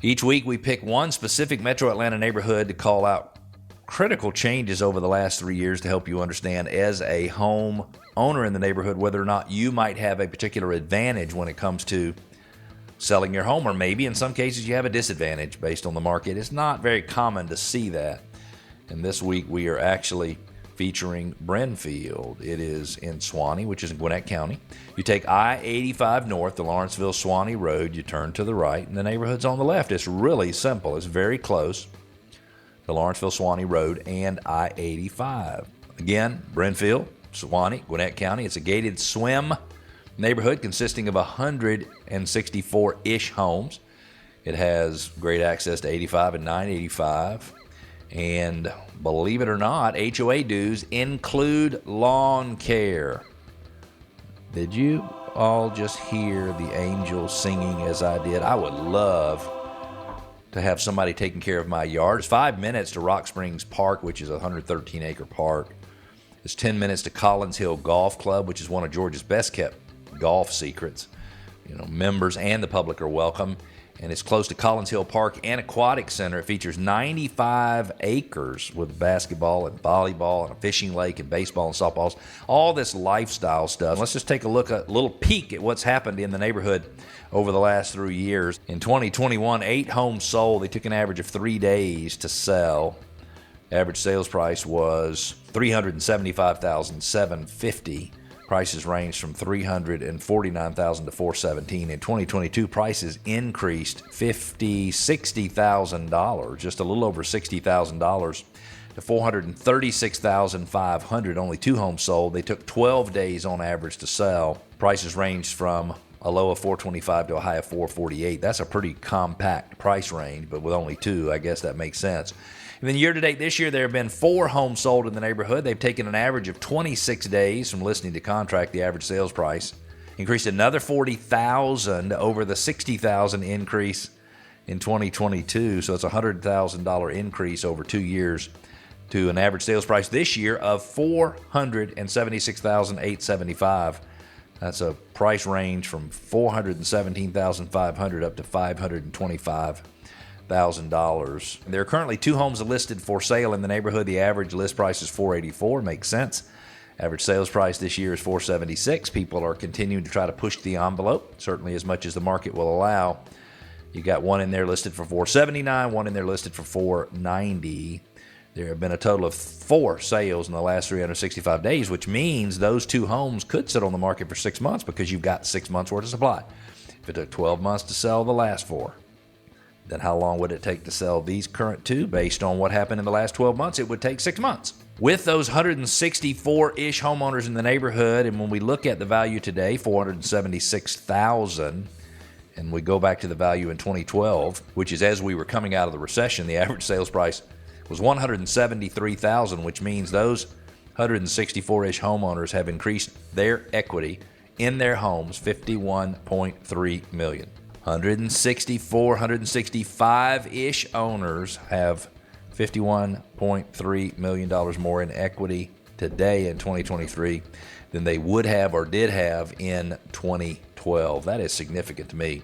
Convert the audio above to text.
Each week, we pick one specific metro Atlanta neighborhood to call out critical changes over the last 3 years to help you understand, as a home owner in the neighborhood, whether or not you might have a particular advantage when it comes to selling your home, or maybe in some cases you have a disadvantage based on the market. It's not very common to see that. And this week, we are actually featuring Brynfield. It is in Suwanee, which is in Gwinnett County. You take I-85 north, the Lawrenceville-Suwanee Road, you turn to the right, and the neighborhood's on the left. It's really simple. It's very close. The Lawrenceville-Suwanee Road and I-85. Again, Brynfield, Suwanee, Gwinnett County. It's a gated swim neighborhood consisting of 164-ish homes. It has great access to 85 and 985. And believe it or not, HOA dues include lawn care. Did you all just hear the angels singing as I did? I would love to have somebody taking care of my yard. It's 5 minutes to Rock Springs Park, which is a 113-acre park. It's 10 minutes to Collins Hill Golf Club, which is one of Georgia's best-kept golf secrets. Members and the public are welcome. And it's close to Collins Hill Park and Aquatic Center. It features 95 acres with basketball and volleyball and a fishing lake and baseball and softballs. All this lifestyle stuff. Let's just take a little peek at what's happened in the neighborhood over the last 3 years. In 2021, 8 homes sold. They took an average of 3 days to sell. Average sales price was $375,750. Prices ranged from $349,000 to $417,000. In 2022, prices increased $60,000, just a little over $60,000 to $436,500. Only 2 homes sold. They took 12 days on average to sell. Prices ranged from a low of $425,000 to a high of $448,000. That's a pretty compact price range, but with only 2, I guess that makes sense. And then year to date this year, there have been 4 homes sold in the neighborhood. They've taken an average of 26 days from listing to contract. The average sales price increased another $40,000 over the $60,000 increase in 2022. So it's a $100,000 increase over 2 years to an average sales price this year of $476,875. That's a price range from $417,500 up to $525,000. There are currently 2 homes listed for sale in the neighborhood. The average list price is $484. Makes sense. Average sales price this year is $476. People are continuing to try to push the envelope, certainly as much as the market will allow. You got one in there listed for $479, one in there listed for $490. There have been a total of 4 sales in the last 365 days, which means those 2 homes could sit on the market for 6 months because you've got 6 months worth of supply. If it took 12 months to sell the last 4, then how long would it take to sell these current 2? Based on what happened in the last 12 months, it would take 6 months. With those 164-ish homeowners in the neighborhood, and when we look at the value today, $476,000, and we go back to the value in 2012, which is as we were coming out of the recession, the average sales price was $173,000, which means those 164-ish homeowners have increased their equity in their homes $51.3 million. 165-ish owners have $51.3 million more in equity today in 2023 than they would have or did have in 2012. That is significant to me.